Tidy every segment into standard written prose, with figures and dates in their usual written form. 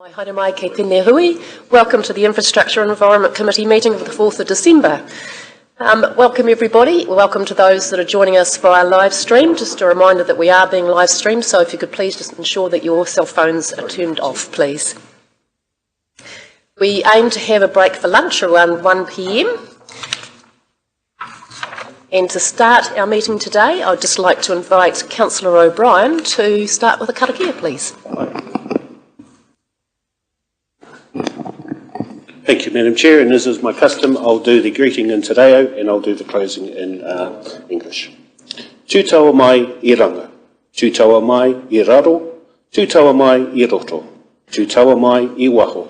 Haere mai kei tēnei hui. Welcome to the Infrastructure and Environment Committee meeting of the 4th of December. Welcome everybody. Welcome to those that are joining us via live stream. Just a reminder that we are being live streamed, so if you could please just ensure that your cell phones are turned off, please. We aim to have a break for lunch around 1 p.m. And to start our meeting today, I'd just like to invite Councillor O'Brien to start with a karakia, please. Thank you, Madam Chair, and as is my custom, I'll do the greeting in te reo and I'll do the closing in English. Tū taua mai I ranga, tū taua mai I raro, tū taua mai I roto, tū taua mai I waho.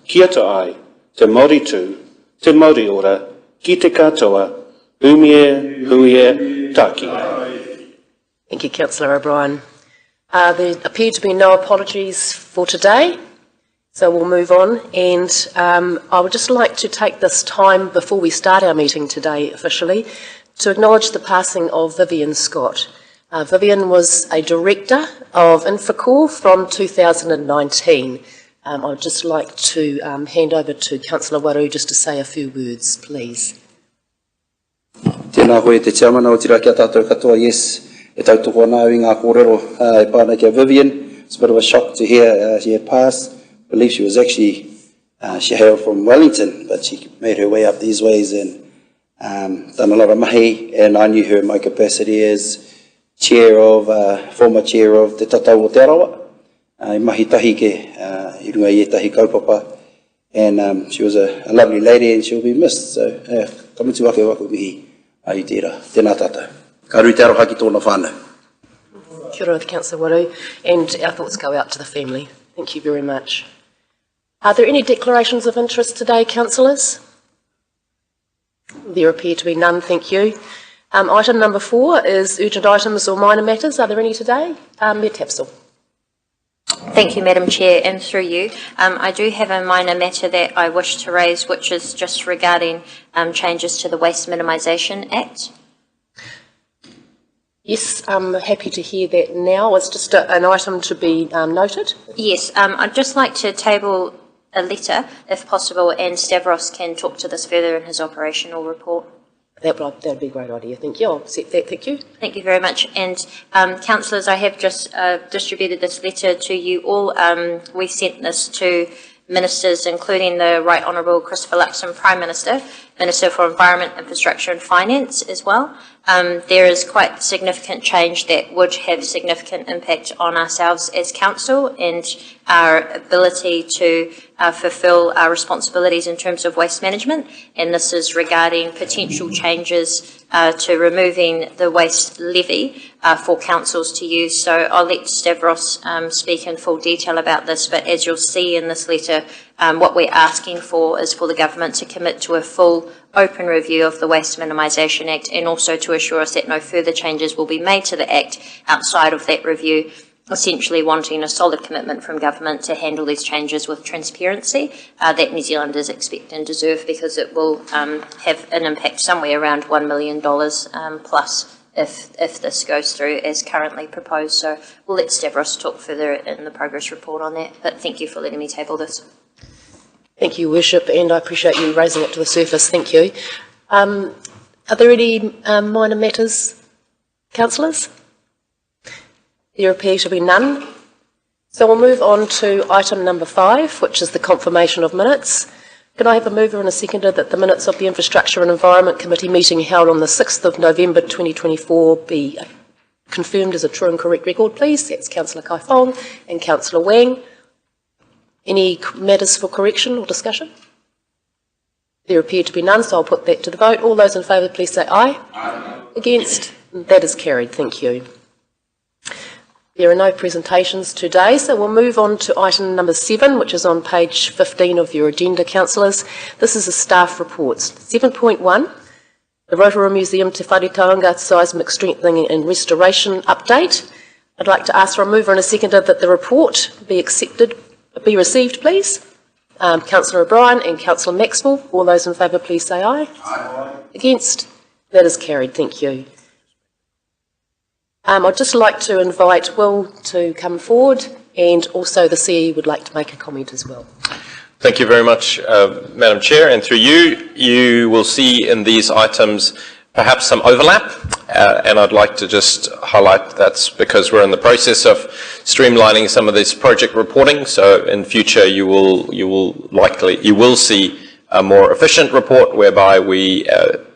Kia ta ai, te Māori tū, te Māori ora, ki te katoa, umie, huie, taki. Thank you, Councillor O'Brien. There appear to be no apologies for today. So we'll move on, and I would just like to take this time before we start our meeting today officially to acknowledge the passing of Vivian Scott. Vivian was a director of Infracorp from 2019. I would just like to hand over to Councillor Waru just to say a few words, please. Tēnā koe te chairman o tira kia tātou katoa, yes, e tautoko nā i ngā kōrero e pāna kia Vivian. It's a bit of a shock to hear she had passed. I believe she was actually, she hailed from Wellington, but she made her way up these ways and done a lot of mahi, and I knew her in my capacity as chair of, former chair of Te Tatau o Te Arawa, I mahi tahi ke, I runga I tahi kaupapa, and she was a lovely lady and she'll be missed, so kamutu wake wako mihi ai tērā, tēnā tātou. Ka rui te aroha ki tōna whānau. Kia ora, Councillor Waru, and our thoughts go out to the family. Thank you very much. Are there any declarations of interest today, councillors? There appear to be none, thank you. Item number 4 is urgent items or minor matters. Are there any today? Mayor Tapsell. Thank you, Madam Chair, and through you. I do have a minor matter that I wish to raise, which is just regarding changes to the Waste Minimisation Act. Yes, I'm happy to hear that now. It's just an item to be noted. Yes, I'd just like to table a letter, if possible, and Stavros can talk to this further in his operational report. That would be a great idea, thank you. I'll accept that, thank you. Thank you very much. And councillors, I have just distributed this letter to you all. We sent this to ministers, including the Right Honourable Christopher Luxon, Prime Minister, Minister for Environment, Infrastructure and Finance as well. There is quite significant change that would have significant impact on ourselves as council and our ability to fulfil our responsibilities in terms of waste management, and this is regarding potential changes to removing the waste levy for councils to use. So I'll let Stavros speak in full detail about this, but as you'll see in this letter, what we're asking for is for the government to commit to a full open review of the Waste Minimisation Act, and also to assure us that no further changes will be made to the Act outside of that review, essentially wanting a solid commitment from government to handle these changes with transparency that New Zealanders expect and deserve, because it will have an impact somewhere around $1 million plus if this goes through as currently proposed. So we'll let Stavros talk further in the progress report on that, but thank you for letting me table this. Thank you, Worship, and I appreciate you raising it to the surface. Thank you. Are there any minor matters, councillors? There appear to be none. So we'll move on to item number 5, which is the confirmation of minutes. Can I have a mover and a seconder that the minutes of the Infrastructure and Environment Committee meeting held on the 6th of November 2024 be confirmed as a true and correct record, please? That's Councillor Kai Fong and Councillor Wang. Any matters for correction or discussion? There appear to be none, so I'll put that to the vote. All those in favour, please say aye. Aye. Against? That is carried. Thank you. There are no presentations today, so we'll move on to item number 7, which is on page 15 of your agenda, councillors. This is a staff reports. 7.1, the Rotorua Museum Te Whare Taonga Seismic Strengthening and Restoration Update. I'd like to ask for a mover and a seconder that the report be received, please. Councillor O'Brien and Councillor Maxwell. All those in favour, please say aye. Aye. Against? That is carried. Thank you. I'd just like to invite Will to come forward and also the CE would like to make a comment as well. Thank you very much, Madam Chair, and through you, you will see in these items perhaps some overlap, and I'd like to just highlight that's because we're in the process of streamlining some of this project reporting. So in future, you will see a more efficient report whereby we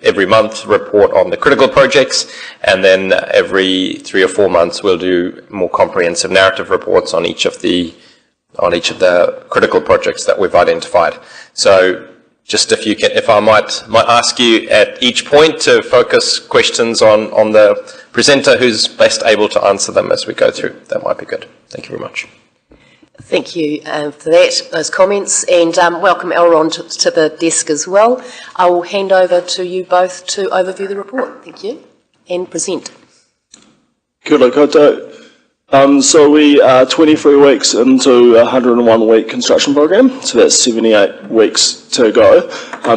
every month report on the critical projects, and then every 3 or 4 months we'll do more comprehensive narrative reports on each of the critical projects that we've identified. So just if I might ask you at each point to focus questions on the presenter who's best able to answer them as we go through, that might be good. Thank you very much. Thank you for those comments, and welcome Elron to the desk as well. I will hand over to you both to overview the report. Thank you, and present. Kia ora koutou. So we are 23 weeks into a 101-week construction program, so that's 78 weeks to go.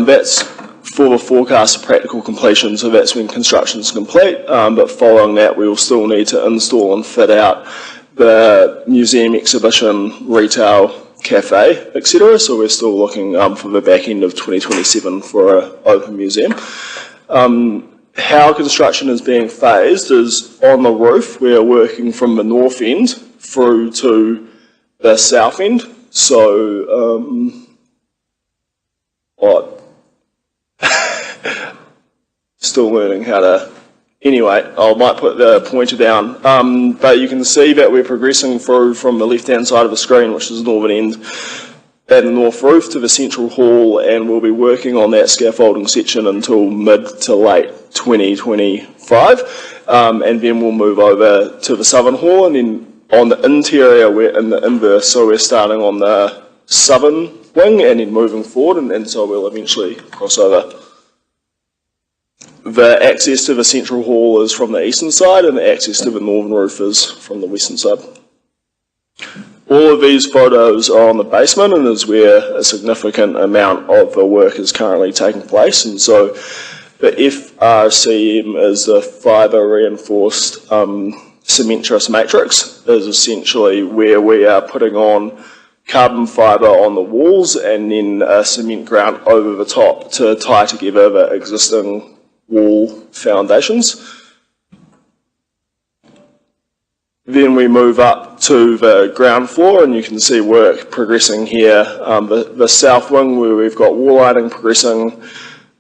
That's for the forecast practical completion, so that's when construction's complete, but following that we will still need to install and fit out the museum, exhibition, retail, cafe, etc. So we're still looking for the back end of 2027 for an open museum. How construction is being phased is on the roof. We are working from the north end through to the south end. So, still learning how to. Anyway, I might put the pointer down. But you can see that we're progressing through from the left-hand side of the screen, which is the northern end, at the north roof to the central hall, and we'll be working on that scaffolding section until mid to late 2025, and then we'll move over to the southern hall, and then on the interior we're in the inverse, so we're starting on the southern wing and then moving forward, and so we'll eventually cross over. The access to the central hall is from the eastern side, and the access to the northern roof is from the western side. All of these photos are on the basement, and is where a significant amount of the work is currently taking place. And so the FRCM is the fibre reinforced cement truss matrix, is essentially where we are putting on carbon fibre on the walls and then a cement grout over the top to tie together the existing wall foundations. Then we move up to the ground floor, and you can see work progressing here. The south wing, where we've got wall lighting progressing,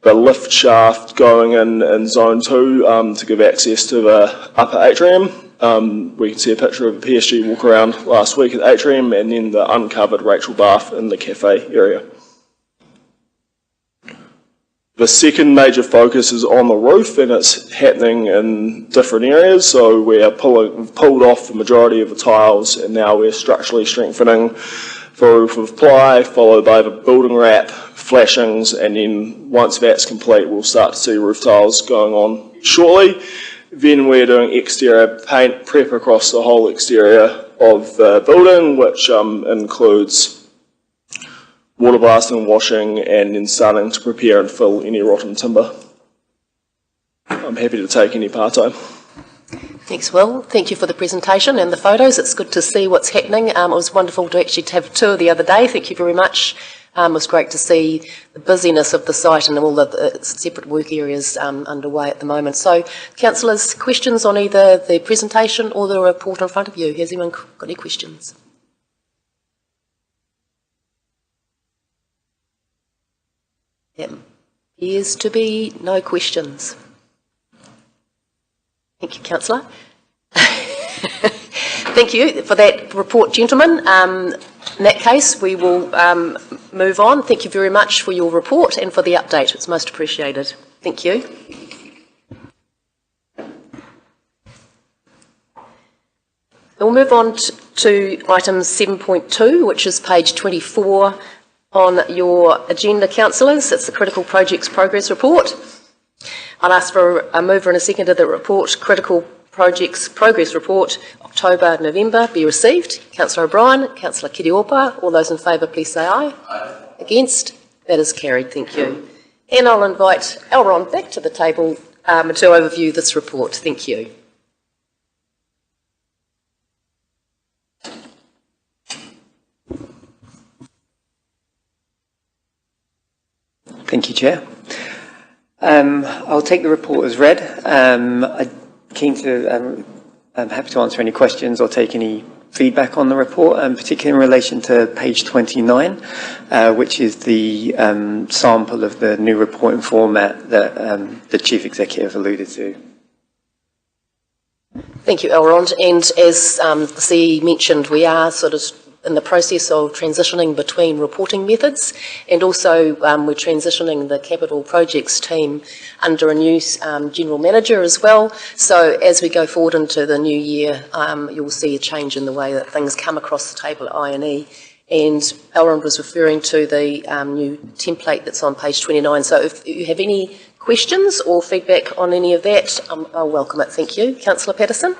the lift shaft going in zone 2 to give access to the upper atrium. We can see a picture of the PSG walk around last week at the atrium, and then the uncovered Rachel bath in the cafe area. The second major focus is on the roof, and it's happening in different areas. So we are pulled off the majority of the tiles, and now we're structurally strengthening the roof with ply, followed by the building wrap, flashings, and then once that's complete, we'll start to see roof tiles going on shortly. Then we're doing exterior paint prep across the whole exterior of the building, which includes water blasting, washing, and then starting to prepare and fill any rotten timber. I'm happy to take any part-time. Thanks, Will. Thank you for the presentation and the photos. It's good to see what's happening. It was wonderful to actually have a tour the other day. Thank you very much. It was great to see the busyness of the site and all the separate work areas underway at the moment. So, councillors, questions on either the presentation or the report in front of you? Has anyone got any questions? There appears to be no questions. Thank you, Councillor. Thank you for that report, gentlemen. In that case, we will move on. Thank you very much for your report and for the update. It's most appreciated. Thank you. We'll move on to item 7.2, which is page 24 on your agenda, councillors. It's the Critical Projects Progress Report. I'll ask for a mover and a seconder the report, Critical Projects Progress Report, October-November, be received. Councillor O'Brien, Councillor Kiriopa, all those in favour please say aye. Aye. Against? That is carried, thank you. And I'll invite Elron back to the table to overview this report. Thank you. Thank you, Chair. I'll take the report as read. I'm happy to answer any questions or take any feedback on the report, particularly in relation to page 29, which is the sample of the new reporting format that the Chief Executive alluded to. Thank you, Elrond. And as the CE mentioned, we are sort of in the process of transitioning between reporting methods, and also we're transitioning the capital projects team under a new general manager as well. So as we go forward into the new year, you'll see a change in the way that things come across the table at I&E. And Elrond was referring to the new template that's on page 29. So if you have any questions or feedback on any of that, I'll welcome it. Thank you. Councillor Patterson.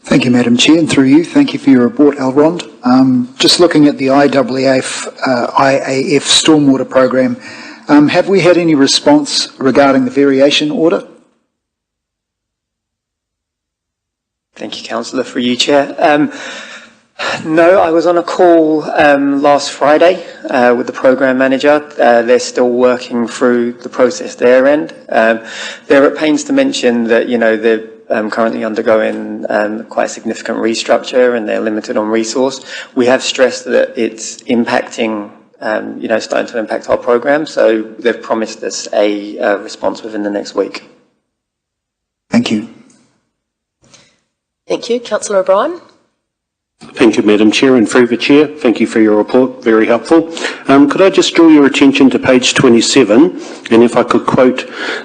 Thank you, Madam Chair, and through you, thank you for your report, Elrond. Just looking at the IAAF Stormwater Program, have we had any response regarding the variation order? Thank you, Councillor. For you, Chair. No, I was on a call last Friday with the Programme Manager. They're still working through the process their end. They're at pains to mention that, you know, they're currently undergoing quite a significant restructure and they're limited on resource. We have stressed that it's impacting, starting to impact our programme, so they've promised us a response within the next week. Thank you. Thank you. Councillor O'Brien. Thank you, Madam Chair, and through the Chair, thank you for your report, very helpful. Could I just draw your attention to page 27, and if I could quote,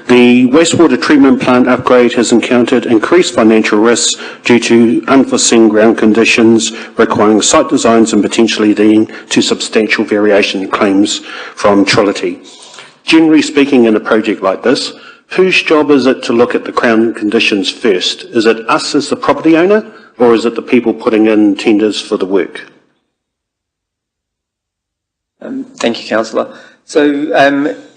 the wastewater treatment plant upgrade has encountered increased financial risks due to unforeseen ground conditions requiring site designs and potentially leading to substantial variation claims from Trilogy. Generally speaking, in a project like this, whose job is it to look at the ground conditions first? Is it us as the property owner, or is it the people putting in tenders for the work? Thank you, Councillor. So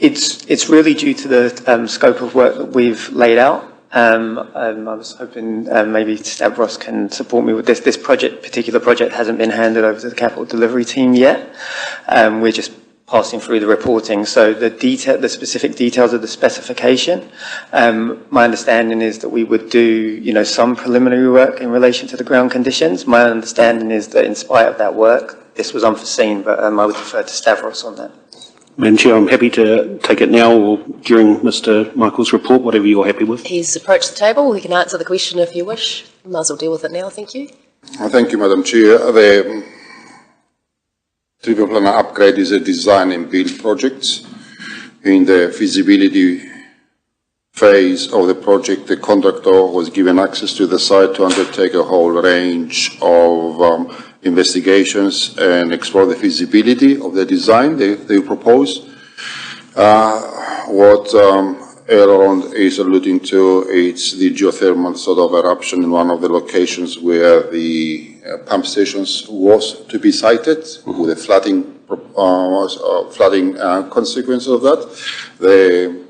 it's really due to the scope of work that we've laid out. I was hoping maybe Stavros can support me with this. This particular project hasn't been handed over to the capital delivery team yet. We're just passing through the reporting. So the specific details of the specification, my understanding is that we would do, some preliminary work in relation to the ground conditions. My understanding is that in spite of that work, this was unforeseen, but I would defer to Stavros on that. Madam Chair, I'm happy to take it now or during Mr. Michael's report, whatever you're happy with. He's approached the table. He can answer the question if you wish. Might as well deal with it now. Thank you. Thank you, Madam Chair. The Triple Planner upgrade is a design and build project. In the feasibility phase of the project, the contractor was given access to the site to undertake a whole range of investigations and explore the feasibility of the design they propose. What Elrond is alluding to, it's the geothermal sort of eruption in one of the locations where the pump stations was to be sited, with a flooding consequence of that. The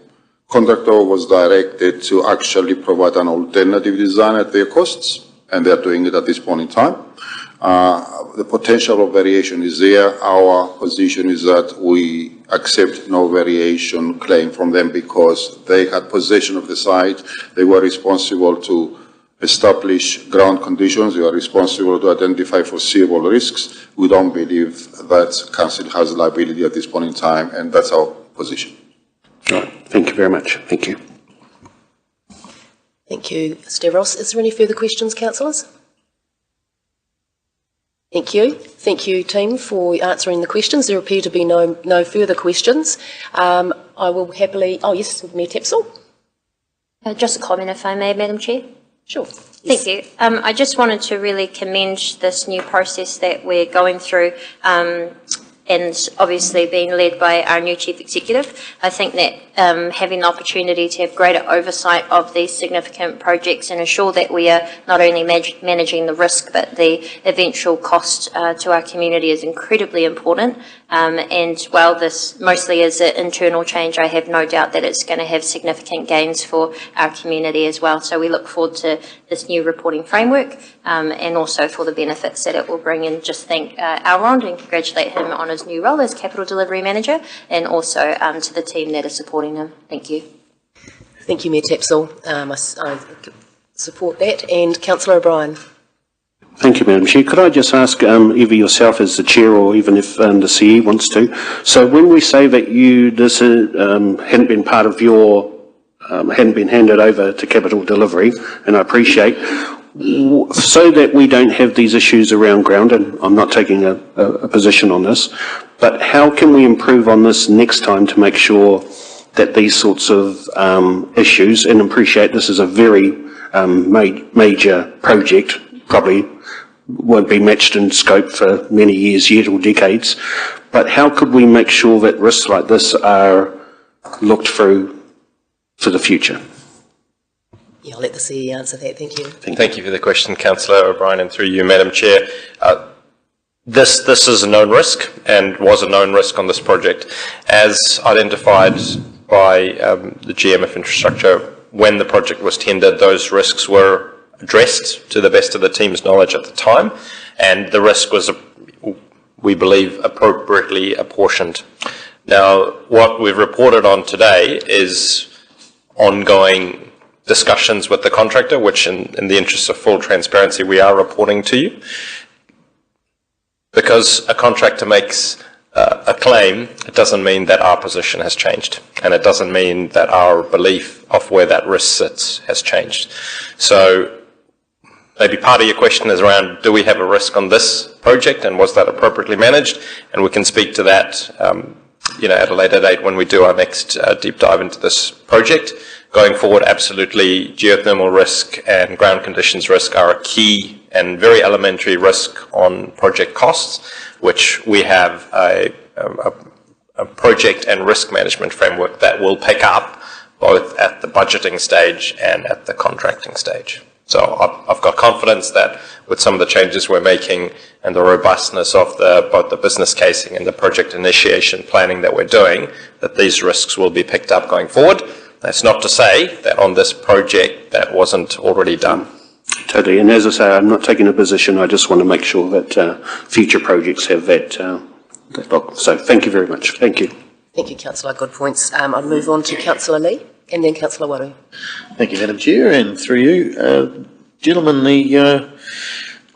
contractor was directed to actually provide an alternative design at their costs, and they're doing it at this point in time. The potential of variation is there. Our position is that we accept no variation claim from them because they had possession of the site. They were responsible to establish ground conditions. They are responsible to identify foreseeable risks. We don't believe that Council has liability at this point in time, and that's our position. All right. Thank you very much. Thank you. Thank you, Stavros. Is there any further questions, councillors? Thank you. Thank you, team, for answering the questions. There appear to be no further questions. I will happily... Oh, yes, Mayor Tapsell. Just a comment, if I may, Madam Chair. Sure. Thank you. I just wanted to really commend this new process that we're going through, and obviously being led by our new Chief Executive. I think that having the opportunity to have greater oversight of these significant projects and ensure that we are not only managing the risk but the eventual cost to our community is incredibly important. And while this mostly is an internal change, I have no doubt that it's going to have significant gains for our community as well. So we look forward to this new reporting framework and also for the benefits that it will bring. And just thank Alrond and congratulate him on his new role as Capital Delivery Manager, and also to the team that is supporting him. Thank you. Thank you, Mayor Tapsell. I support that. And Councillor O'Brien. Thank you, Madam Chair. Could I just ask either yourself as the Chair or even if the CE wants to, so when we say that this hadn't been part of your, hadn't been handed over to Capital Delivery, and I appreciate, so that we don't have these issues around ground, and I'm not taking a position on this, but how can we improve on this next time to make sure that these sorts of issues, and appreciate this is a very major project, probably won't be matched in scope for many years yet or decades, but how could we make sure that risks like this are looked through for the future? Yeah, I'll let the CE answer that. Thank you. Thank you for the question, Councillor O'Brien, and through you, Madam Chair. This is a known risk and was a known risk on this project. As identified by the GM of Infrastructure, when the project was tendered, those risks were addressed to the best of the team's knowledge at the time, and the risk was, we believe, appropriately apportioned. Now, what we've reported on today is ongoing discussions with the contractor, which in the interest of full transparency, we are reporting to you. Because a contractor makes a claim, it doesn't mean that our position has changed, and it doesn't mean that our belief of where that risk sits has changed. So maybe part of your question is around, do we have a risk on this project, and was that appropriately managed? And we can speak to that at a later date when we do our next deep dive into this project. Going forward, absolutely, geothermal risk and ground conditions risk are a key and very elementary risk on project costs, which we have a project and risk management framework that will pick up both at the budgeting stage and at the contracting stage. So I've got confidence that with some of the changes we're making and the robustness of both the business casing and the project initiation planning that we're doing, that these risks will be picked up going forward. That's not to say that on this project that wasn't already done. Totally, and as I say, I'm not taking a position, I just want to make sure that future projects have that look. So thank you very much. Thank you. Thank you, Councillor. Good points. I'll move on to Councillor Lee and then Councillor Waru. Thank you, Madam Chair, and through you, gentlemen, the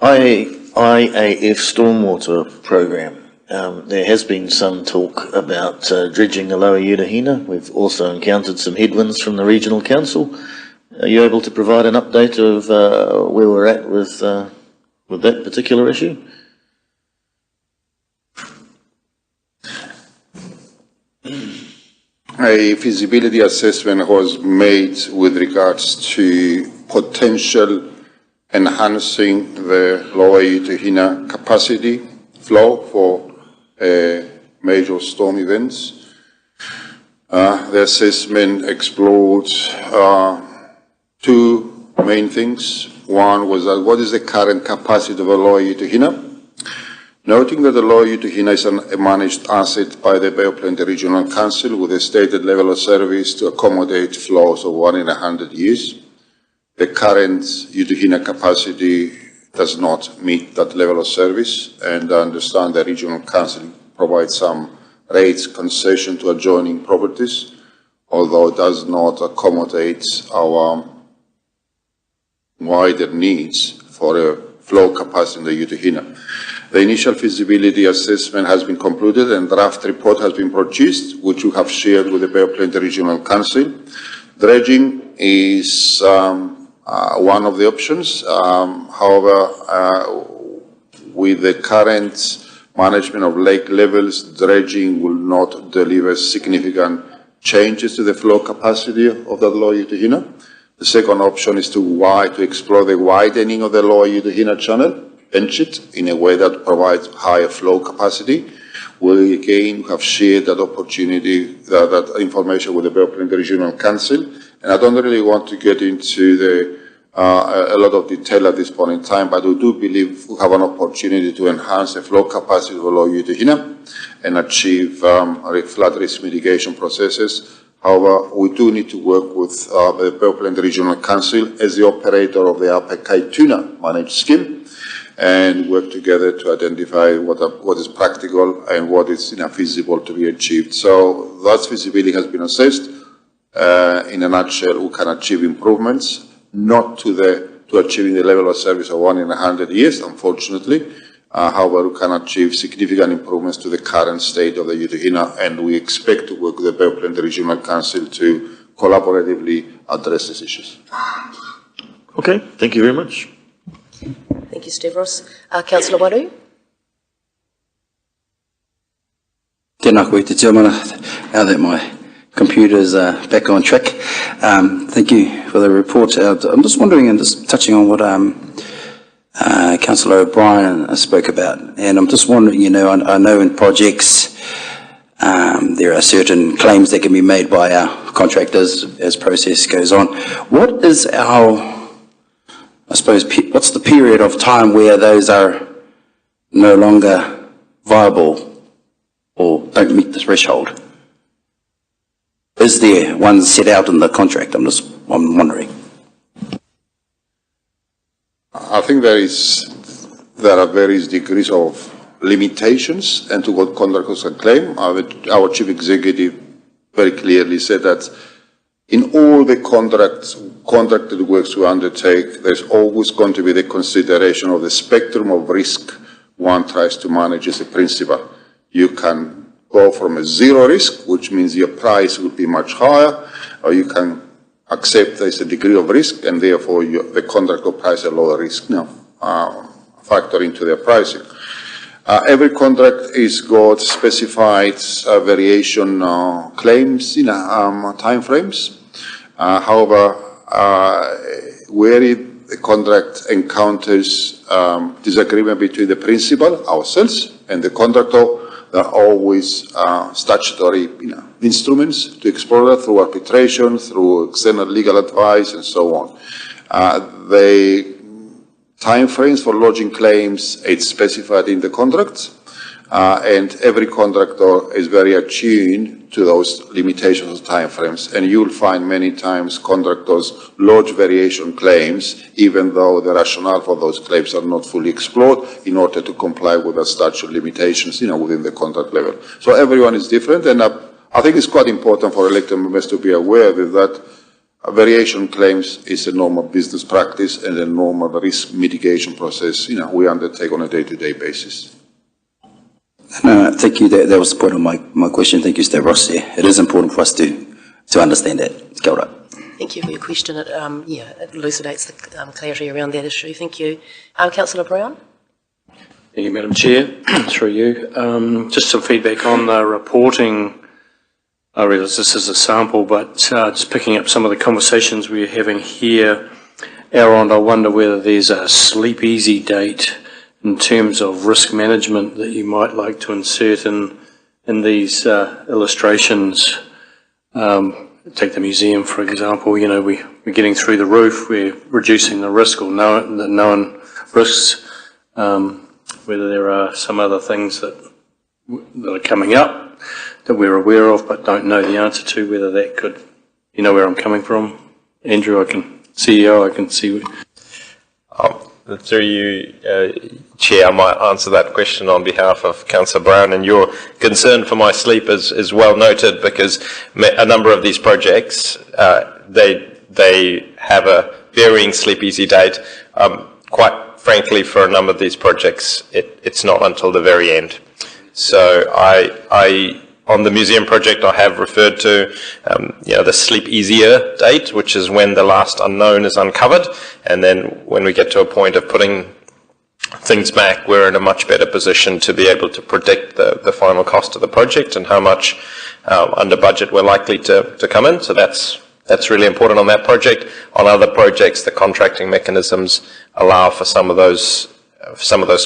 IAF stormwater program. There has been some talk about dredging the lower Utahina. We've also encountered some headwinds from the Regional Council. Are you able to provide an update of where we're at with that particular issue? A feasibility assessment was made with regards to potential enhancing the lower Utahina capacity flow for major storm events. The assessment explored two main things. One was what is the current capacity of the lower Utahina? Noting that the lower Utahina is a managed asset by the Bay of Plenty Regional Council with a stated level of service to accommodate flows of 1 in 100 years. The current Utahina capacity does not meet that level of service, and I understand the Regional Council provides some rates concession to adjoining properties, although it does not accommodate our wider needs for a flow capacity in the Utahina. The initial feasibility assessment has been concluded and draft report has been produced, which we have shared with the Bay of Plenty Regional Council. Dredging is one of the options. However, with the current management of lake levels, dredging will not deliver significant changes to the flow capacity of the lower Utahina. The second option is to explore the widening of the lower Utahina channel, bench it in a way that provides higher flow capacity. We again have shared that opportunity, that information with the Bay of Plenty Regional Council, and I don't really want to get into the a lot of detail at this point in time, but we do believe we have an opportunity to enhance the flow capacity of Lower Utahina and achieve flood risk mitigation processes. However, we do need to work with the Purple Regional Council as the operator of the Upper Kaituna managed scheme and work together to identify what is practical and what is feasible to be achieved. So that feasibility has been assessed. In a nutshell, we can achieve improvements, not to achieving the level of service of 1 in 100 years, unfortunately. However, we can achieve significant improvements to the current state of the Utahina, and we expect to work with the Purple Regional Council to collaboratively address these issues. Okay, thank you very much. Thank you, Stavros. Councillor Waru. Tēnā koe te tiamana, now that my computer's back on track. Thank you for the report. I'm just wondering and just touching on what Councillor O'Brien spoke about, and I'm just wondering, I know in projects there are certain claims that can be made by our contractors as process goes on. What is what's the period of time where those are no longer viable or don't meet the threshold? Is there one set out in the contract? I'm wondering. I think there are various degrees of limitations and to what contractors can claim. Our chief executive very clearly said that in all the contracted works we undertake, there's always going to be the consideration of the spectrum of risk one tries to manage as a principal. You can go from a zero risk, which means your price will be much higher, or you can accept there's a degree of risk and therefore the contractor price a lower risk now, factor into their pricing. Every contract is got specified variation claims in time frames. However, where the contract encounters disagreement between the principal, ourselves, and the contractor, there are always statutory instruments to explore that through arbitration, through external legal advice, and so on. The time frames for lodging claims, it's specified in the contracts, and every contractor is very attuned to those limitations of time frames. And you'll find many times contractors lodge variation claims, even though the rationale for those claims are not fully explored in order to comply with the statute limitations, within the contract level. So everyone is different, and I think it's quite important for elected members to be aware that variation claims is a normal business practice and a normal risk mitigation process, we undertake on a day-to-day basis. No, thank you. That was the point of my question. Thank you, Stavros. Yeah, it is important for us to understand that. Kia ora. Thank you for your question. It elucidates the clarity around that issue. Thank you. Councillor Brown. Thank you, Madam Chair. Through you. Just some feedback on the reporting. I realise this is a sample, but just picking up some of the conversations we're having here, Aaron, I wonder whether there's a sleep easy date in terms of risk management that you might like to insert in these illustrations. Take the museum, for example. We're getting through the roof, we're reducing the risk or the known risks. Whether there are some other things that are coming up that we're aware of but don't know the answer to, whether that could, where I'm coming from. Andrew, CEO, I can see. Through you, Chair, I might answer that question on behalf of Councillor Brown, and your concern for my sleep is well noted, because a number of these projects, they have a varying sleep easy date. Quite frankly, for a number of these projects, it's not until the very end. So on the museum project, I have referred to the sleep easier date, which is when the last unknown is uncovered, and then when we get to a point of putting things back, we're in a much better position to be able to predict the final cost of the project and how much under budget we're likely to come in. So that's really important on that project. On other projects, the contracting mechanisms allow for some of those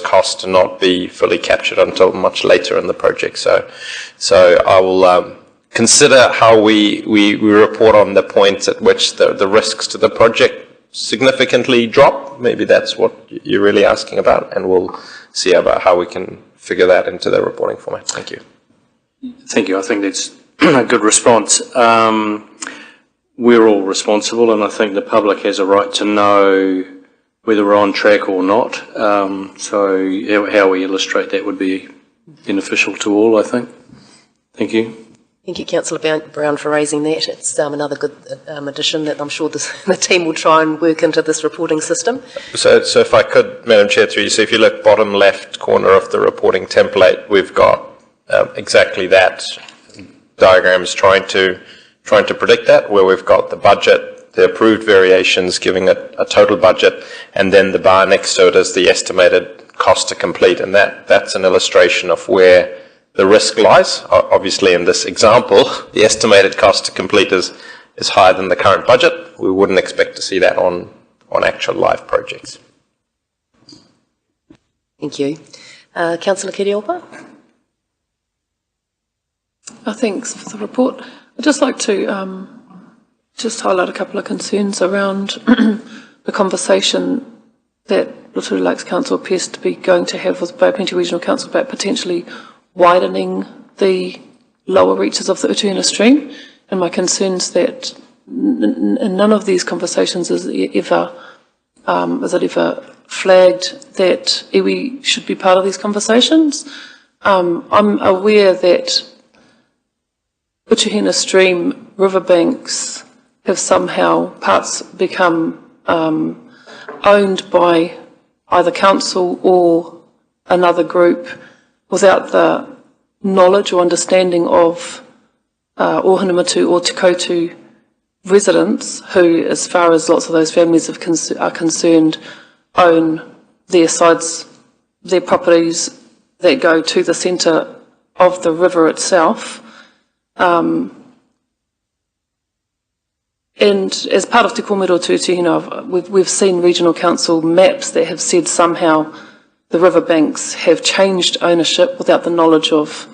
costs to not be fully captured until much later in the project. So I will consider how we report on the points at which the risks to the project significantly drop? Maybe that's what you're really asking about, and we'll see about how we can figure that into the reporting format. Thank you. Thank you. I think that's a good response. We're all responsible, and I think the public has a right to know whether we're on track or not. So how we illustrate that would be beneficial to all, I think. Thank you. Thank you, Councillor Brown, for raising that. It's another good addition that I'm sure the team will try and work into this reporting system. So if I could, Madam Chair, through you, so if you look bottom left corner of the reporting template, we've got exactly that diagrams trying to predict that, where we've got the budget, the approved variations, giving it a total budget, and then the bar next to it is the estimated cost to complete, and that's an illustration of where the risk lies. Obviously, in this example, the estimated cost to complete is higher than the current budget. We wouldn't expect to see that on actual live projects. Thank you. Councillor Kiriopa? Thanks for the report. I'd just like to just highlight a couple of concerns around the conversation that Rotorua Lakes Council appears to be going to have with Bay Plenty Regional Council about potentially widening the lower reaches of the Rotorua stream, and my concerns that in none of these conversations is it ever flagged that iwi should be part of these conversations. I'm aware that Rotorua stream riverbanks have somehow parts become owned by either council or another group without the knowledge or understanding of Ohanamatu or Tukotu residents who, as far as lots of those families are concerned, own their sides, their properties that go to the centre of the river itself. And as part of Te Kōmero Tūtihina, we've seen regional council maps that have said somehow the riverbanks have changed ownership without the knowledge of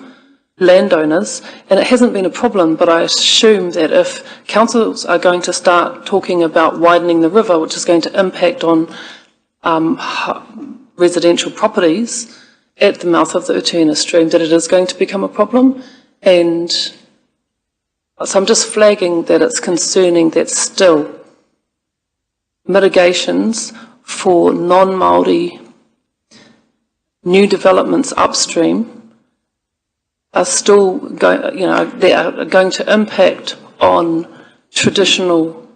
landowners, and it hasn't been a problem, but I assume that if councils are going to start talking about widening the river, which is going to impact on residential properties at the mouth of the Rotorua stream, that it is going to become a problem. And so I'm just flagging that it's concerning that still mitigations for non-Māori new developments upstream are still going, they are going to impact on traditional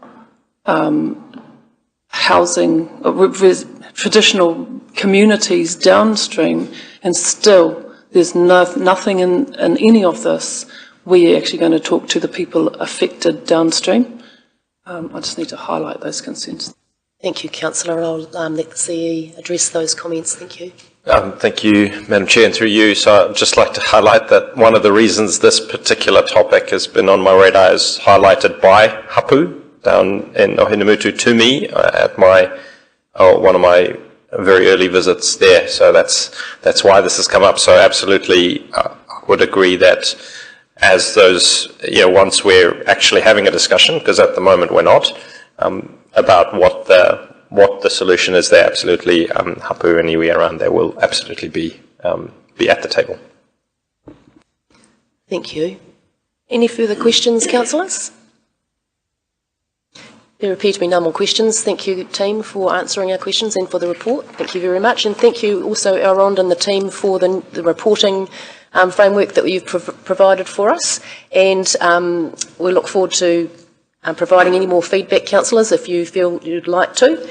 housing, traditional communities downstream, and still there's nothing in any of this where you're actually going to talk to the people affected downstream. I just need to highlight those concerns. Thank you, Councillor. I'll let the CE address those comments. Thank you. Thank you, Madam Chair, and through you. So I'd just like to highlight that one of the reasons this particular topic has been on my radar is highlighted by Hapu down in Ohinumutu to me at one of my very early visits there. So that's why this has come up. So absolutely, I would agree that as those, once we're actually having a discussion, because at the moment we're not, about what the solution is there, absolutely, Hapu and iwi around there will absolutely be at the table. Thank you. Any further questions, councillors? There appear to be no more questions. Thank you, team, for answering our questions and for the report. Thank you very much. And thank you also, Elrond and the team, for the reporting framework that you've provided for us. And we look forward to providing any more feedback, councillors, if you feel you'd like to.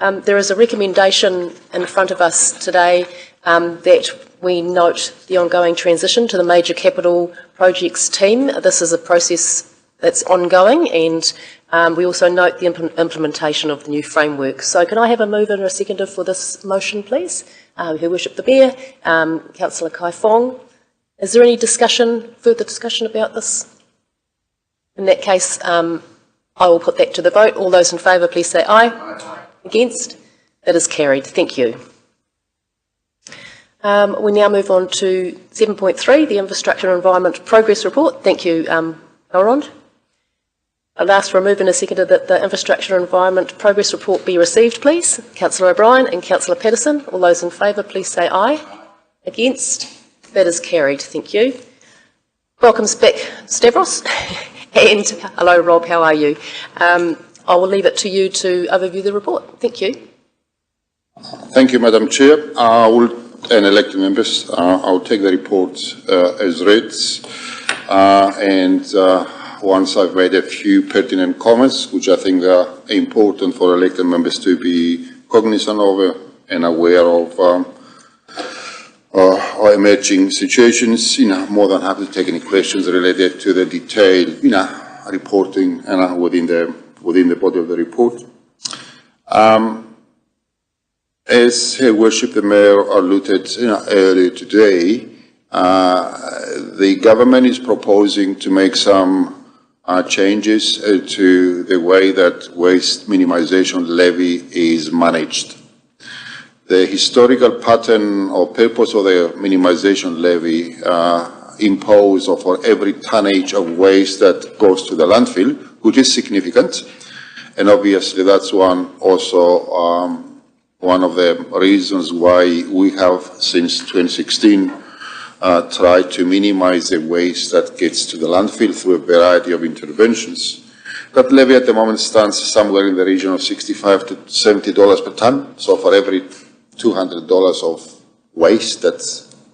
There is a recommendation in front of us today that we note the ongoing transition to the major capital projects team. This is a process that's ongoing, and we also note the implementation of the new framework. So can I have a mover and a seconder for this motion, please? Her Worship the Bear, Councillor Kai Fong. Is there any further discussion about this? In that case, I will put that to the vote. All those in favour, please say aye. Aye. Against? That is carried. Thank you. We now move on to 7.3, the Infrastructure and Environment Progress Report. Thank you, Elrond. I'd ask for a move and a seconder that the Infrastructure and Environment Progress Report be received, please. Councillor O'Brien and Councillor Patterson. All those in favour, please say aye. Against? That is carried. Thank you. Welcomes back, Stavros. And hello, Rob. How are you? I will leave it to you to overview the report. Thank you. Thank you, Madam Chair. And elected members, I'll take the report as read. Once I've made a few pertinent comments, which I think are important for elected members to be cognizant of and aware of emerging situations, more than happy to take any questions related to the detailed, reporting within the body of the report. As Her Worship the Mayor alluded earlier today, the government is proposing to make some changes to the way that waste minimisation levy is managed. The historical pattern or purpose of the minimisation levy imposed for every tonnage of waste that goes to the landfill, which is significant, and obviously that's one of the reasons why we have since 2016 tried to minimise the waste that gets to the landfill through a variety of interventions. That levy at the moment stands somewhere in the region of $65 to $70 per tonne. So for every $200 of waste that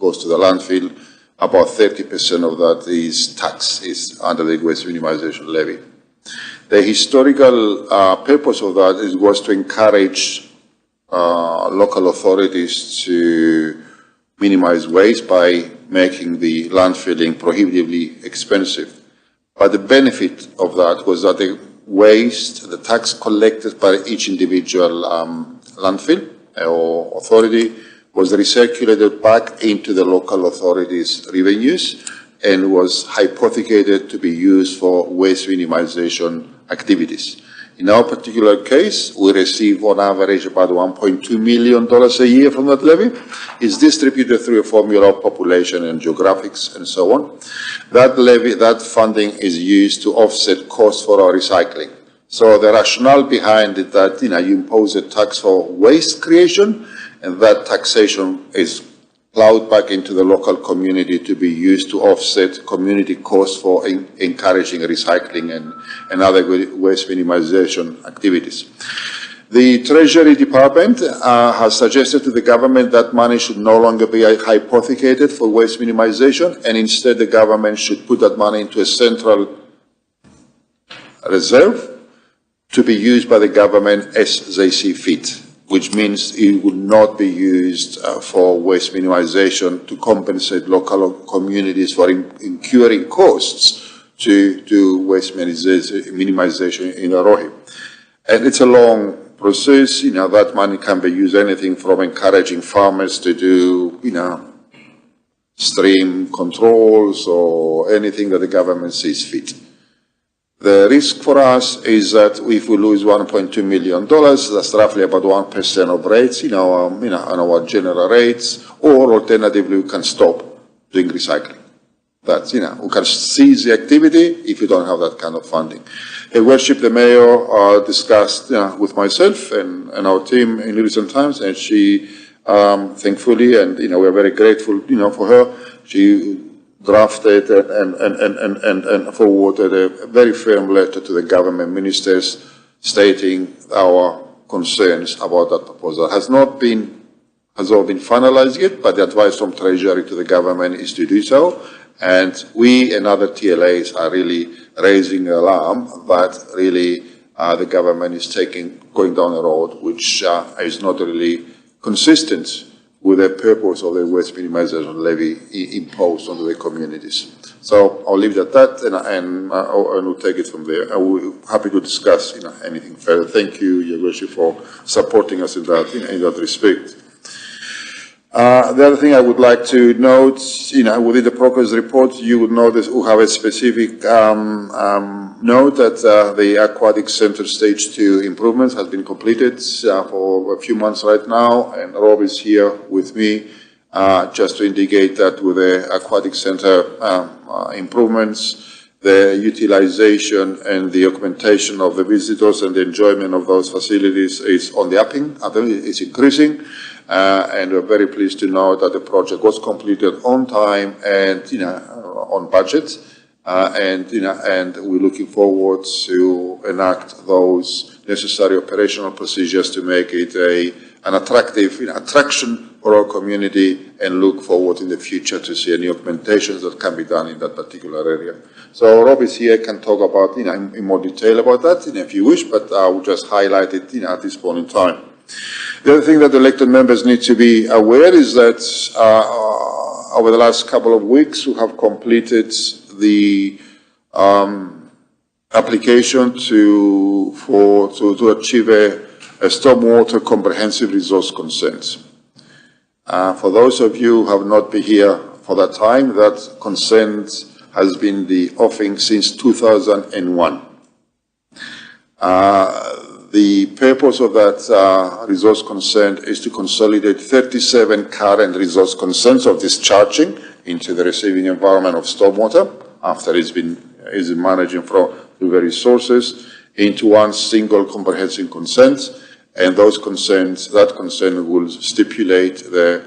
goes to the landfill, about 30% of that is tax, is under the waste minimisation levy. The historical purpose of that was to encourage local authorities to minimise waste by making the landfilling prohibitively expensive. But the benefit of that was that the waste, the tax collected by each individual landfill or authority was recirculated back into the local authorities' revenues and was hypothecated to be used for waste minimisation activities. In our particular case, we receive on average about $1.2 million a year from that levy. It's distributed through a formula of population and geographics and so on. That levy, that funding is used to offset costs for our recycling. So the rationale behind it that, you impose a tax for waste creation, and that taxation is plowed back into the local community to be used to offset community costs for encouraging recycling and other waste minimisation activities. The Treasury Department has suggested to the government that money should no longer be hypothecated for waste minimisation, and instead the government should put that money into a central reserve to be used by the government as they see fit, which means it would not be used for waste minimisation to compensate local communities for incurring costs to do waste minimisation in Rohe. And it's a long process. That money can be used anything from encouraging farmers to do, stream controls or anything that the government sees fit. The risk for us is that if we lose $1.2 million, that's roughly about 1% of rates, on our general rates, or alternatively, we can stop doing recycling. That's, we can cease the activity if you don't have that kind of funding. Her Worship the Mayor discussed with myself and our team in recent times, and she, thankfully, and we're very grateful, for her, she drafted and forwarded a very firm letter to the government ministers stating our concerns about that proposal. Has all been finalized yet, but the advice from Treasury to the government is to do so. And we and other TLAs are really raising the alarm that really the government is going down a road which is not really consistent with the purpose of the waste minimisation levy imposed on the communities. So I'll leave it at that, and we'll take it from there. We're happy to discuss anything further. Thank you, Your Worship, for supporting us in that respect. The other thing I would like to note, within the progress report, you would notice we have a specific note that the Aquatic Centre Stage 2 improvements has been completed for a few months right now, and Rob is here with me just to indicate that with the Aquatic Centre improvements, the utilization and the augmentation of the visitors and the enjoyment of those facilities is on the upping. I think it's increasing, and we're very pleased to know that the project was completed on time and on budget, and we're looking forward to enact those necessary operational procedures to make it an attractive attraction for our community, and look forward in the future to see any augmentations that can be done in that particular area. So Rob is here, can talk about in more detail about that if you wish, but I will just highlight it at this point in time. The other thing that elected members need to be aware is that over the last couple of weeks we have completed the application to achieve a stormwater comprehensive resource consent. For those of you who have not been here for that time, that consent has been the offering since 2001. The purpose of that resource consent is to consolidate 37 current resource consents of discharging into the receiving environment of stormwater after it's been managing from various sources into one single comprehensive consent. And that consent will stipulate the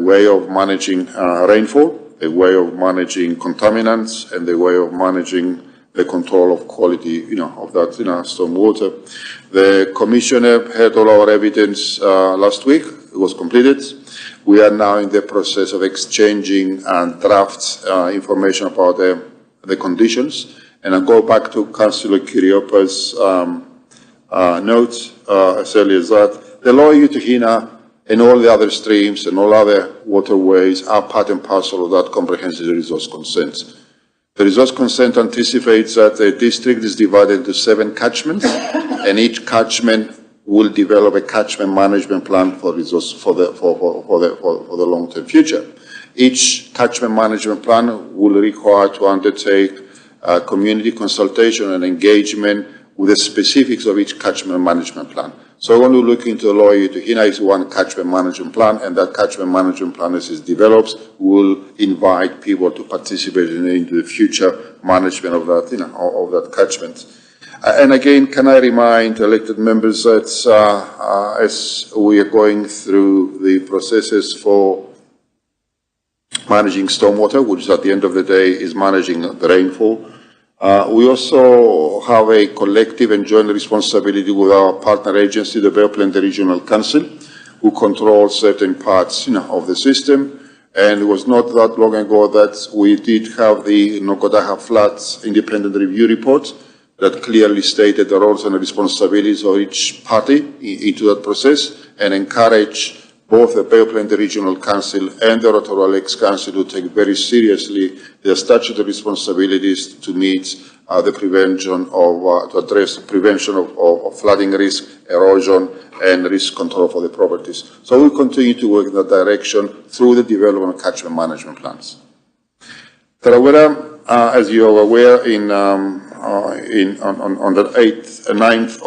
way of managing rainfall, the way of managing contaminants, and the way of managing the control of quality, of that, stormwater. The commissioner had all our evidence last week. It was completed. We are now in the process of exchanging draft information about the conditions. And I'll go back to Councillor Kiriopa's note as early as that. The Lower Utahina and all the other streams and all other waterways are part and parcel of that comprehensive resource consent. The resource consent anticipates that the district is divided into 7 catchments, and each catchment will develop a catchment management plan for the long-term future. Each catchment management plan will require to undertake community consultation and engagement with the specifics of each catchment management plan. So when we look into the Lower Utahina, is one catchment management plan, and that catchment management plan, as it develops, will invite people to participate into the future management of that, of that catchment. And again, can I remind elected members that as we are going through the processes for managing stormwater, which at the end of the day is managing the rainfall, we also have a collective and joint responsibility with our partner agency, the Bay of Plenty Regional Council, who controls certain parts of the system. And it was not that long ago that we did have the Nokodaha Floods independent review report that clearly stated the roles and responsibilities of each party into that process, and encourage both the Bay of Plenty Regional Council and the Rotorua Lakes Council to take very seriously their statutory responsibilities to meet the prevention of, to address the prevention of flooding risk, erosion, and risk control for the properties. So we continue to work in that direction through the development of catchment management plans. Tarawera, as you are aware, on the 8th and 9th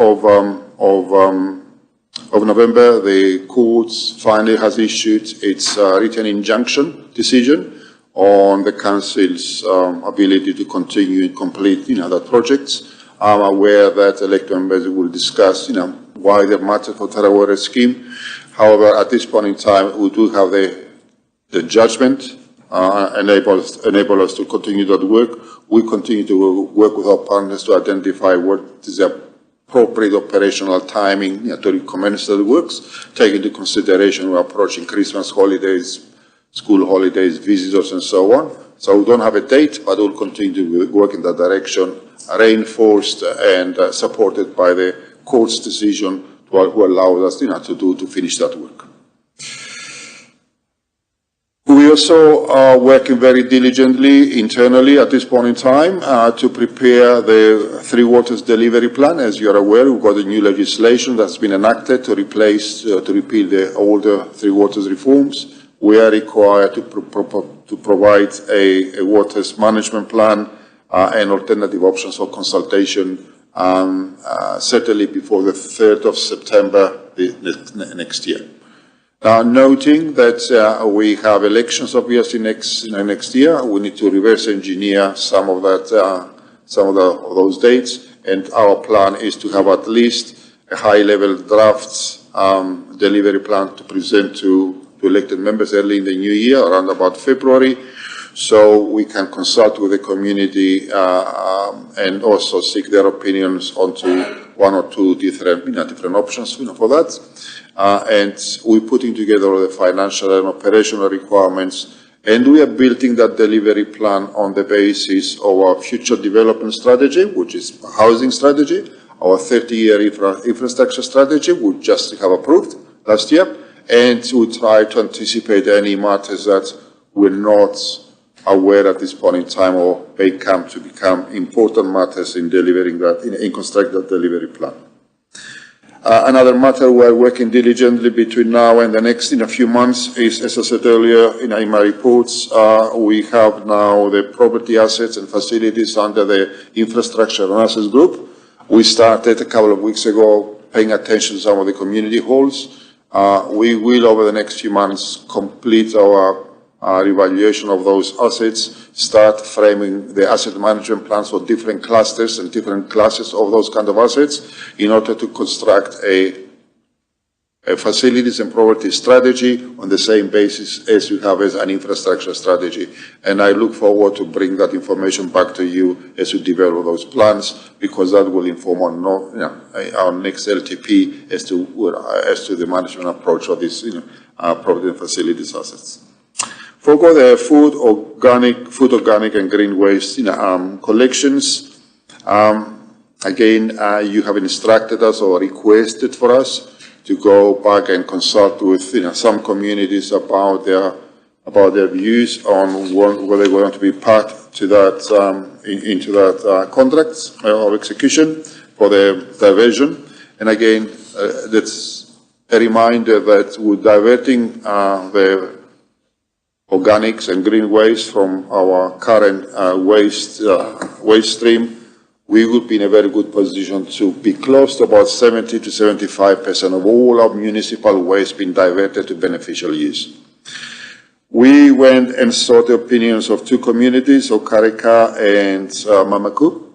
of November, the courts finally has issued its written injunction decision on the council's ability to continue and complete, that project. I'm aware that elected members will discuss, why the matter for Tarawera scheme. However, at this point in time, we do have the judgment enable us to continue that work. We continue to work with our partners to identify what is the appropriate operational timing to recommence the works, take into consideration we're approaching Christmas holidays, school holidays, visitors, and so on. So we don't have a date, but we'll continue to work in that direction, reinforced and supported by the court's decision who allowed us to finish that work. We also are working very diligently internally at this point in time to prepare the Three Waters delivery plan. As you are aware, we've got a new legislation that's been enacted to repeal the older Three Waters reforms. We are required to provide a waters management plan and alternative options for consultation, certainly before the 3rd of September next year. Noting that we have elections obviously next year, we need to reverse engineer some of those dates, and our plan is to have at least a high-level draft delivery plan to present to elected members early in the new year, around about February, so we can consult with the community and also seek their opinions onto one or two different options for that. And we're putting together the financial and operational requirements, and we are building that delivery plan on the basis of our future development strategy, which is a housing strategy, our 30-year infrastructure strategy, which just have approved last year, and we try to anticipate any matters that we're not aware at this point in time or may come to become important matters in delivering that, in constructing that delivery plan. Another matter we're working diligently between now and the next in a few months is, as I said earlier in my reports, we have now the property assets and facilities under the infrastructure and assets group. We started a couple of weeks ago paying attention to some of the community halls. We will, over the next few months, complete our evaluation of those assets, start framing the asset management plans for different clusters and different classes of those kind of assets in order to construct a facilities and property strategy on the same basis as you have as an infrastructure strategy. And I look forward to bring that information back to you as we develop those plans, because that will inform our next LTP as to the management approach of these property and facilities assets. For the food, organic and green waste collections, again, you have instructed us or requested for us to go back and consult with some communities about their views on whether they want to be part to that into that contract or execution for the diversion. And again, that's a reminder that we're diverting the organics and green waste from our current waste stream. We would be in a very good position to be close to about 70 to 75% of all our municipal waste being diverted to beneficial use. We went and sought the opinions of two communities, Okareka and Mamaku.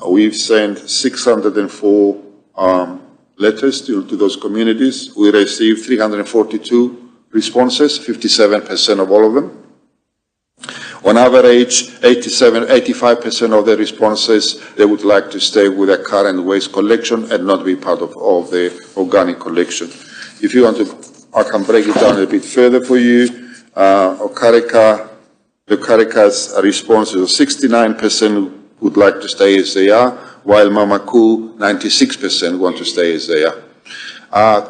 We've sent 604 letters to those communities. We received 342 responses, 57% of all of them. On average, 85% of the responses, they would like to stay with their current waste collection and not be part of the organic collection. If you want to, I can break it down a bit further for you. Okareka's responses of 69% would like to stay as they are, while Mamaku, 96% want to stay as they are.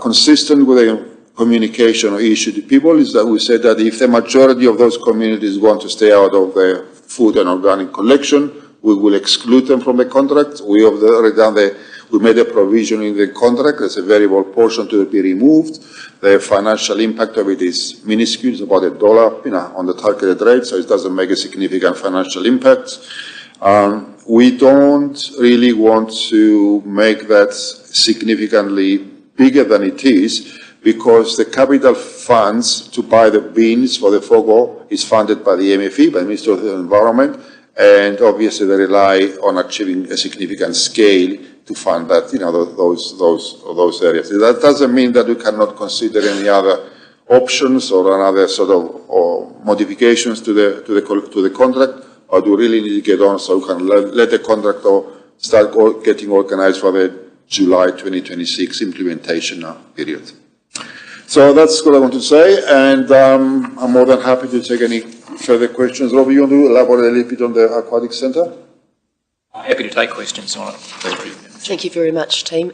Consistent with the communication or issue to people is that we said that if the majority of those communities want to stay out of the food and organic collection, we will exclude them from the contract. We have already done we made a provision in the contract. There's a variable portion to be removed. The financial impact of it is minuscule. It's about $1, on the targeted rate, so it doesn't make a significant financial impact. We don't really want to make that significantly bigger than it is, because the capital funds to buy the bins for the FOGO is funded by the MFE, by the Ministry of the Environment, and obviously they rely on achieving a significant scale to fund that, those areas. That doesn't mean that we cannot consider any other options or another sort of modifications to the contract, but we really need to get on so we can let the contractor start getting organized for the July 2026 implementation period. So that's what I want to say, and I'm more than happy to take any further questions. Robbie, you want to elaborate a little bit on the Aquatic Centre? Happy to take questions on it. Thank you very much, team.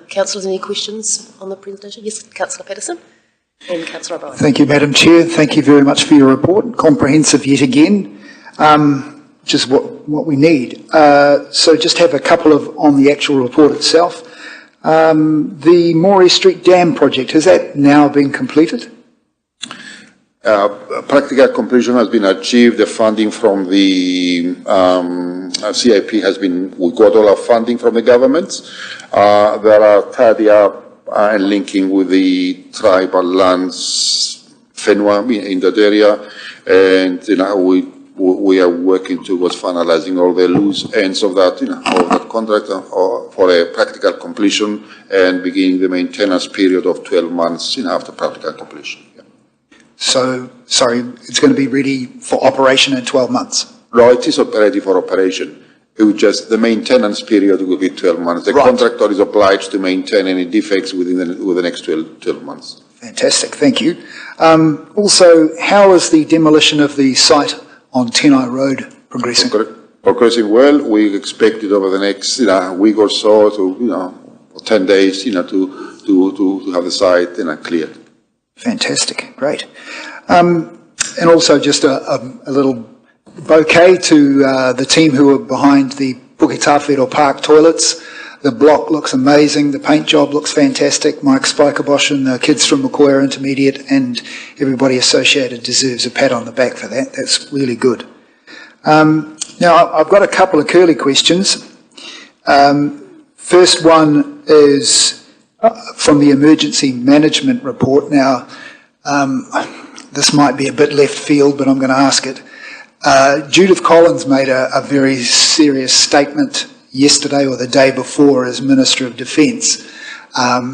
Councillors, any questions on the presentation? Yes, Councillor Patterson and Councillor O'Brien. Thank you, Madam Chair. Thank you very much for your report. Comprehensive yet again, which is what we need. So just have a couple on the actual report itself. The Morey Street Dam project, has that now been completed? Practical completion has been achieved. The funding from the CIP has been, we got all our funding from the government. There are tidy up and linking with the tribal lands, Whenua, in that area, and we are working towards finalizing all the loose ends of that, of that contract for a practical completion and beginning the maintenance period of 12 months, after practical completion. Yeah. So, sorry, it's going to be ready for operation in 12 months? No, it is ready for operation. It would just, the maintenance period will be 12 months. The contractor is obliged to maintain any defects within the next 12 months. Fantastic, thank you. Also, how is the demolition of the site on Tenai Road progressing? Progressing well. We expect it over the next week or so to 10 days to have the site cleared. Fantastic, great. And also just a little bouquet to the team who are behind the Puketawhero Park toilets. The block looks amazing, the paint job looks fantastic. Mike Spikerbos and the kids from Makoia Intermediate and everybody associated deserves a pat on the back for that. That's really good. Now, I've got a couple of curly questions. First one is from the emergency management report. Now, this might be a bit left field, but I'm going to ask it. Judith Collins made a very serious statement yesterday or the day before as Minister of Defence,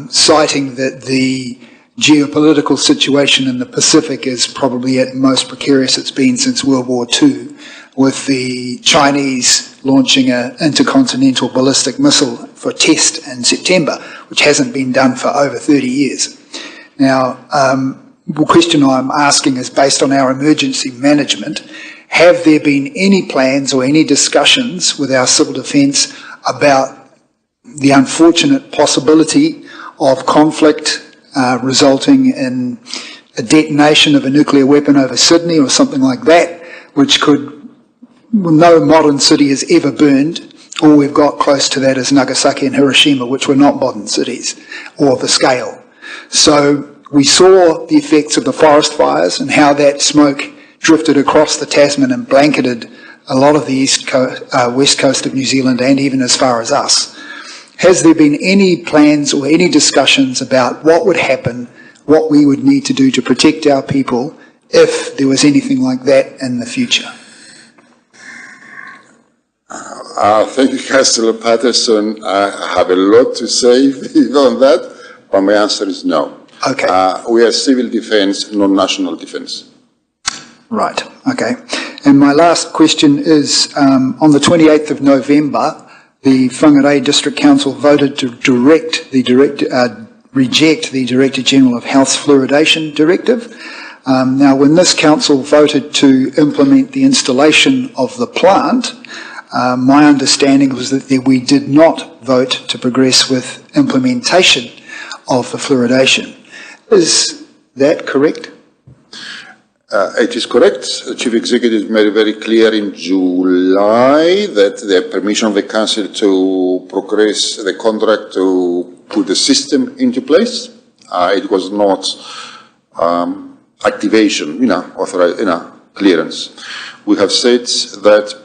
citing that the geopolitical situation in the Pacific is probably at most precarious it's been since World War II, with the Chinese launching an intercontinental ballistic missile for test in September, which hasn't been done for over 30 years. Now, the question I'm asking is based on our emergency management. Have there been any plans or any discussions with our civil defence about the unfortunate possibility of conflict resulting in a detonation of a nuclear weapon over Sydney or something like that, which could, no modern city has ever burned. All we've got close to that is Nagasaki and Hiroshima, which were not modern cities or the scale. So we saw the effects of the forest fires and how that smoke drifted across the Tasman and blanketed a lot of the west coast of New Zealand and even as far as us. Has there been any plans or any discussions about what would happen, what we would need to do to protect our people if there was anything like that in the future? Thank you, Councillor Patterson. I have a lot to say on that, but my answer is no. Okay. We are civil defence, not national defence. Right, okay. And my last question is, on the 28th of November, the Whangarei District Council voted to reject the Director General of Health's fluoridation directive. Now, when this council voted to implement the installation of the plant, my understanding was that we did not vote to progress with implementation of the fluoridation. Is that correct? It is correct. The Chief Executive made it very clear in July that the permission of the Council to progress the contract to put the system into place. It was not activation, clearance. We have said that